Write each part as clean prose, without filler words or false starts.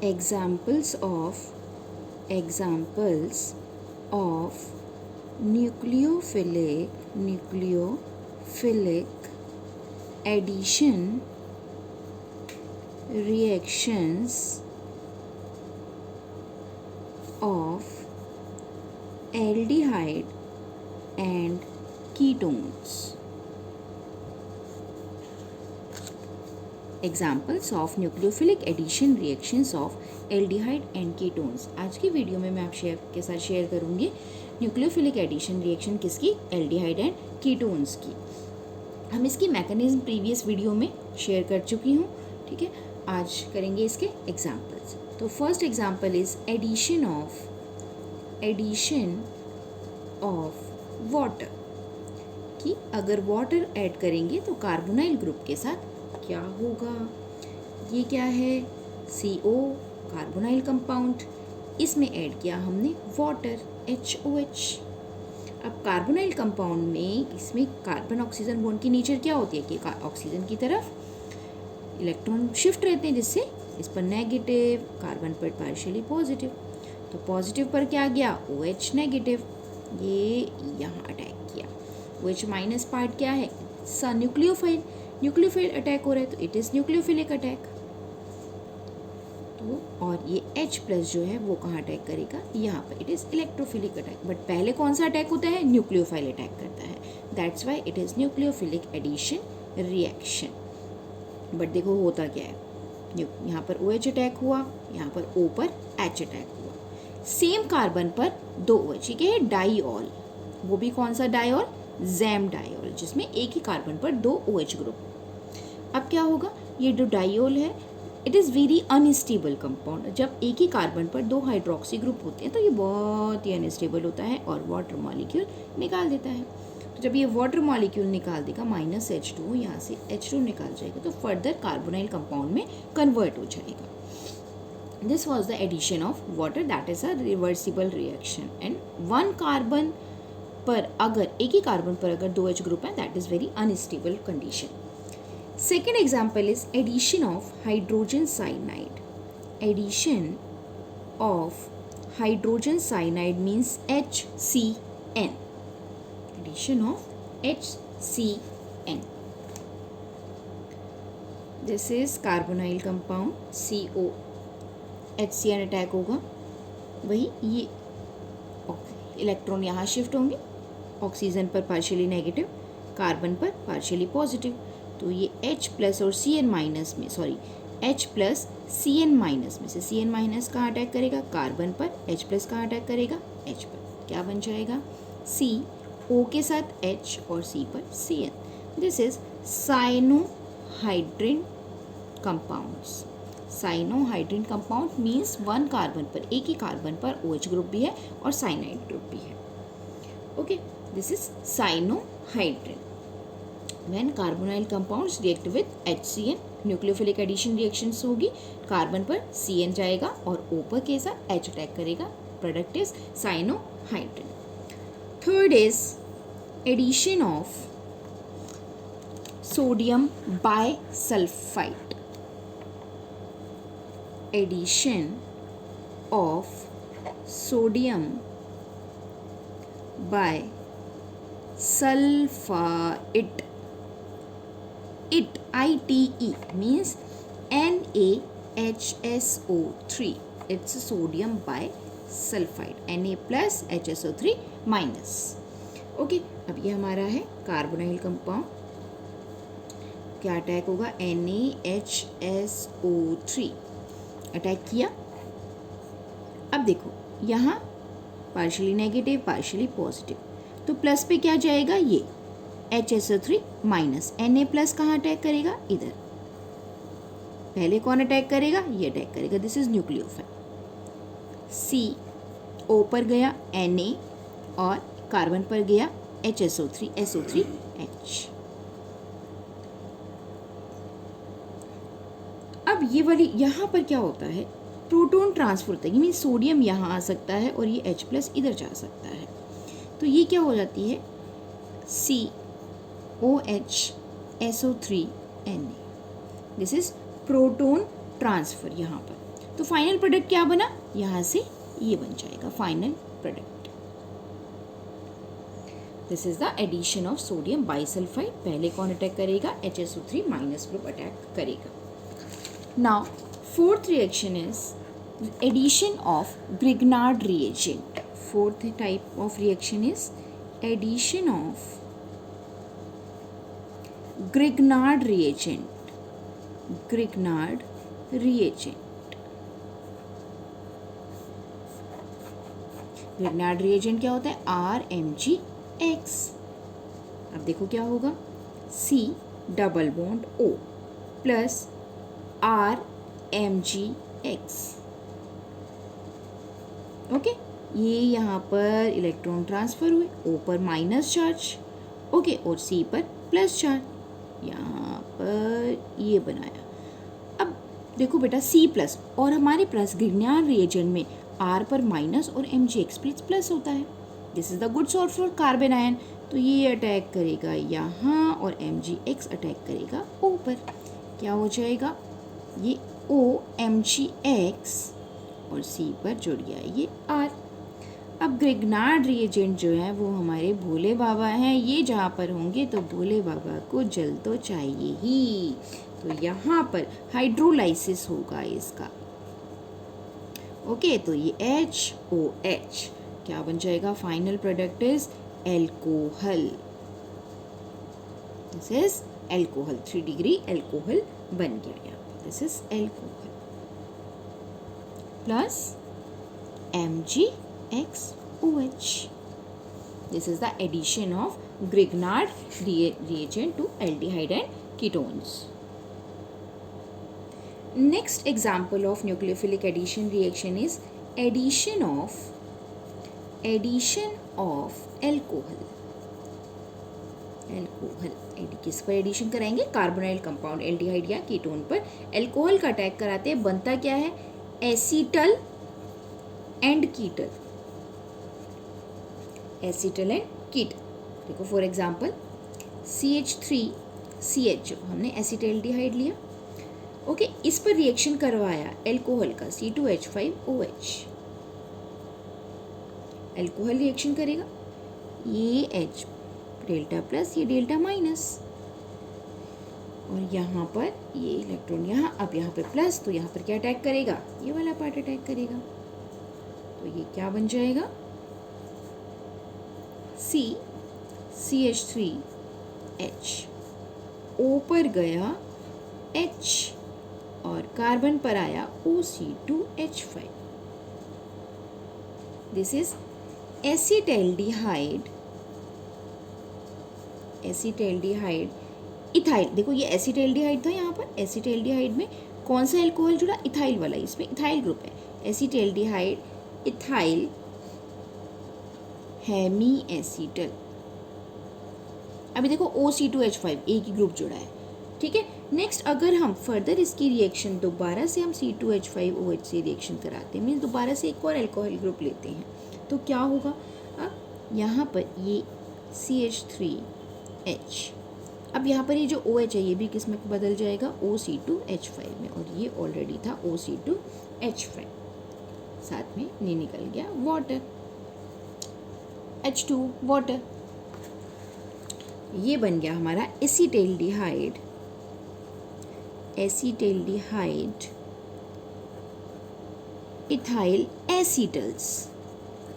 examples of nucleophilic addition reactions of aldehyde and ketones. Examples of nucleophilic addition reactions of aldehyde and ketones. आज की video में मैं आपके साथ share करूंगी न्यूक्लियोफिलिक एडिशन रिएक्शन किसकी, एल्डिहाइड एंड कीटोन्स की। हम इसकी मैकेनिज्म प्रीवियस वीडियो में शेयर कर चुकी हूँ, ठीक है। आज करेंगे इसके एग्जाम्पल्स। तो first example is addition of water, कि अगर वाटर ऐड करेंगे तो कार्बोनाइल ग्रुप के साथ क्या होगा। ये क्या है, CO कार्बोनाइल कंपाउंड, इसमें ऐड किया हमने वाटर HOH। अब कार्बोनाइल कंपाउंड में इसमें कार्बन ऑक्सीजन बॉन्ड की नेचर क्या होती है कि ऑक्सीजन की तरफ इलेक्ट्रॉन शिफ्ट रहते हैं, जिससे इस पर नेगेटिव, कार्बन पर पार्शियली पॉजिटिव। तो पॉजिटिव पर क्या गया, OH नेगेटिव, ये यहाँ अटैक किया। OH माइनस पार्ट क्या है, न्यूक्लियोफाइल अटैक हो रहा है, तो इट इज न्यूक्लियोफिलिक अटैक। तो और ये H प्लस जो है वो कहाँ अटैक करेगा, यहाँ पर, it is electrophilic attack. But पहले कौन सा अटैक होता है, न्यूक्लियोफाइल अटैक करता है, that's why it is nucleophilic addition reaction. But देखो होता क्या है, यहाँ पर OH अटैक हुआ, यहाँ पर O पर H अटैक हुआ। सेम कार्बन पर दो OH, ठीक है, डाईऑल, वो भी कौन सा डाईऑल, जैम डाईऑल, जिसमें एक ही कार्बन पर दो OH ग्रुप। अब क्या होगा, ये जो डाईऑल है it is very unstable compound. जब एक ही कार्बन पर दो हाइड्रोक्सी ग्रुप होते हैं तो ये बहुत ही अनस्टेबल होता है और वाटर मॉलिक्यूल निकाल देता है। तो जब ये वाटर मॉलिक्यूल निकाल देगा -H2, यहाँ से H2 निकाल जाएगा, तो फर्दर कार्बोनाइल कंपाउंड में कन्वर्ट हो जाएगा। This was the addition of water, that is a reversible reaction. And one carbon पर अगर एक ही कार्बन पर अगर दो H ग्रुप है, that is very unstable condition. Second example is addition of hydrogen cyanide. Addition of hydrogen cyanide means HCN. Addition of HCN. This is carbonyl compound CO. HCN attack होगा, वही ये electron यहाँ shift होंगे, oxygen पर partially negative, carbon पर partially positive. तो ये H plus और Cn माइनस में, H प्लस Cn माइनस में से Cn माइनस कहाँ अटैक करेगा, कार्बन पर, H प्लस कहाँ अटैक करेगा, H पर। क्या बन जाएगा, C, O के साथ H और C पर Cn। This is cyanohydrin compounds. Cyanohydrin compound means one carbon पर, एक ही कार्बन पर OH ग्रुप भी है और साइनाइड ग्रुप भी है। Okay, this is cyanohydrin. When carbonyl compounds react with HCN, nucleophilic addition reactions होगी, कार्बन पर Cn जाएगा और O पर के साथ H अटैक करेगा, product is cyanohydrin. Third is addition of sodium bisulphite. Addition of sodium bisulphite, ITE means NaHSO3. It's sodium bisulfide, Na plus HSO3 minus. Okay, अब ये हमारा है कार्बोनाइल कंपाउंड, क्या अटैक होगा, NaHSO3 अटैक किया। अब देखो यहाँ पार्शियली नेगेटिव, पार्शियली पॉजिटिव, तो प्लस पे क्या जाएगा, ये HSO3 माइनस, Na प्लस कहाँ अटैक करेगा, इधर। पहले कौन अटैक करेगा, ये अटैक करेगा, this is nucleophile. C, O पर गया Na और कार्बन पर गया HSO3, SO3H। अब ये वाली यहाँ पर क्या होता है, प्रोटॉन ट्रांसफर होता है, मीन सोडियम यहाँ आ सकता है और ये H प्लस इधर जा सकता है। तो ये क्या हो जाती है, COH SO3Na, this is proton transfer यहाँ पर। तो फाइनल प्रोडक्ट क्या बना, यहाँ से ये बन जाएगा final product. This is the addition of sodium bisulphite. पहले कौन अटैक करेगा, HSO3 माइनस ग्रुप अटैक करेगा। Now fourth reaction is addition of Grignard reagent. Fourth type of reaction is addition of Grignard reagent. Grignard reagent, Grignard reagent क्या होता है, RMgX। अब देखो क्या होगा, C double bond O plus RMgX। Okay, ये यहाँ पर इलेक्ट्रॉन ट्रांसफर हुए, O पर माइनस चार्ज, ओके, और C पर प्लस चार्ज, यहाँ पर ये बनाया। अब देखो बेटा C प्लस और हमारे प्लस ग्रिग्नार्ड रिएजेंट में R पर माइनस और MgX प्लस होता है। This is the good source for carbon ion. तो ये अटैक करेगा यहाँ और MgX अटैक करेगा O पर। क्या हो जाएगा, ये O MgX और C पर जुड़ गया ये R। अब ग्रिग्नार्ड रिएजेंट जो है वो हमारे भोले बाबा हैं, ये जहाँ पर होंगे तो भोले बाबा को जल तो चाहिए ही। तो यहाँ पर हाइड्रोलाइसिस होगा इसका। ओके, तो ये HOH क्या बन जाएगा, final product is alcohol. This is alcohol, 3 degree alcohol बन गया यहाँ पे। This is alcohol plus MgXOH। This is the addition of Grignard reagent to aldehyde and ketones. Next example of nucleophilic addition reaction is addition of alcohol. किस पर addition कराएंगे, carbonyl compound aldehyde या ketone पर alcohol का attack कराते हैं। बनता क्या है, acetal and ketal. Acetal and ketal, देखो फॉर एग्जांपल CH3CH जो हमने एसिटाल्डिहाइड लिया, ओके, इस पर रिएक्शन करवाया एल्कोहल का C2H5OH। एल्कोहल रिएक्शन करेगा, ये H डेल्टा प्लस, ये डेल्टा माइनस, और यहाँ पर ये इलेक्ट्रॉन यहाँ, अब यहाँ पे प्लस, तो यहाँ पर क्या अटैक करेगा, ये वाला पार्ट अटैक करेगा। तो ये क्या बन जाएगा, CH3H, O पर गया H और कार्बन पर आया OC2H5। This is acetaldehyde ethyl. देखो ये एसिटाल्डिहाइड था, यहाँ पर एसिटाल्डिहाइड में कौन सा एल्कोहल जुड़ा, इथाइल वाला, इसमें इथाइल ग्रुप है। Acetaldehyde ethyl hemiacetal. अभी देखो OC2H5 एक ही ग्रुप जुड़ा है, ठीक है। नेक्स्ट अगर हम फर्दर इसकी रिएक्शन दोबारा से हम C2H5OH से रिएक्शन कराते हैं, मीन्स दोबारा से एक और अल्कोहल ग्रुप लेते हैं, तो क्या होगा, अब यहाँ पर ये CH3H, अब यहाँ पर ये जो OH है ये भी किस में बदल जाएगा, OC2H5 में, और ये ऑलरेडी था OC2H5, साथ में नहीं निकल गया वाटर, H2 वाटर। ये बन गया हमारा एसिटाल्डिहाइड इथाइल एसीटल्स।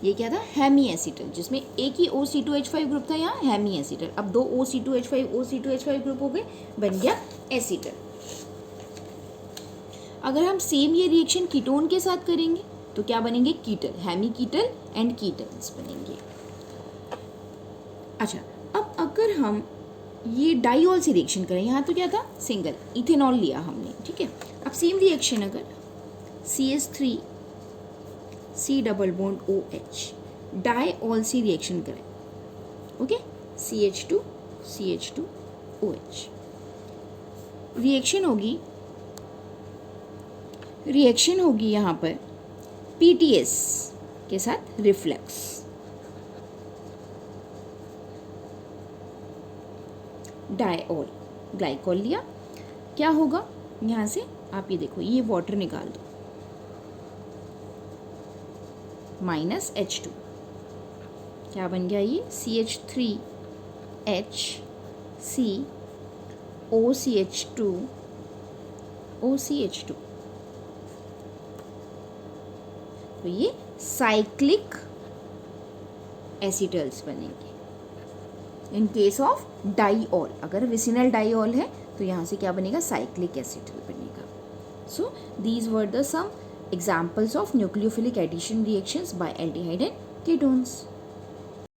ये क्या था, हेमी एसीटल, जिसमें एक ही OC2H5 ग्रुप था, यहाँ हेमी एसीटल। अब दो OC2H5 ग्रुप हो गए, बन गया एसीटल। अगर हम सेम ये रिएक्शन कीटोन के साथ करेंगे तो क्या बनेंगे, कीटल, हेमी कीटल एंड कीटल्स बनेंगे। अच्छा, अब अगर हम ये डाइऑल से रिएक्शन करें, यहाँ तो क्या था, सिंगल इथेनॉल लिया हमने, ठीक है। अब सेम रिएक्शन अगर CH3 C double bond OH diol से रिएक्शन करें, ओके, CH2OH, रिएक्शन होगी यहाँ पर PTS के साथ रिफ्लक्स। डाइऑल ग्लाइकॉल लिया, क्या होगा, यहाँ से आप ये देखो, ये वाटर निकाल दो, माइनस H2, क्या बन गया ये CH3H C OCH2 OCH2। तो ये साइक्लिक एसिटल्स बनेंगे। इन केस ऑफ डाइऑल, अगर विसिनल डाइऑल है तो यहाँ से क्या बनेगा, साइक्लिक एसिटल बनेगा। So these were the some examples of nucleophilic addition reactions by aldehyde and ketones.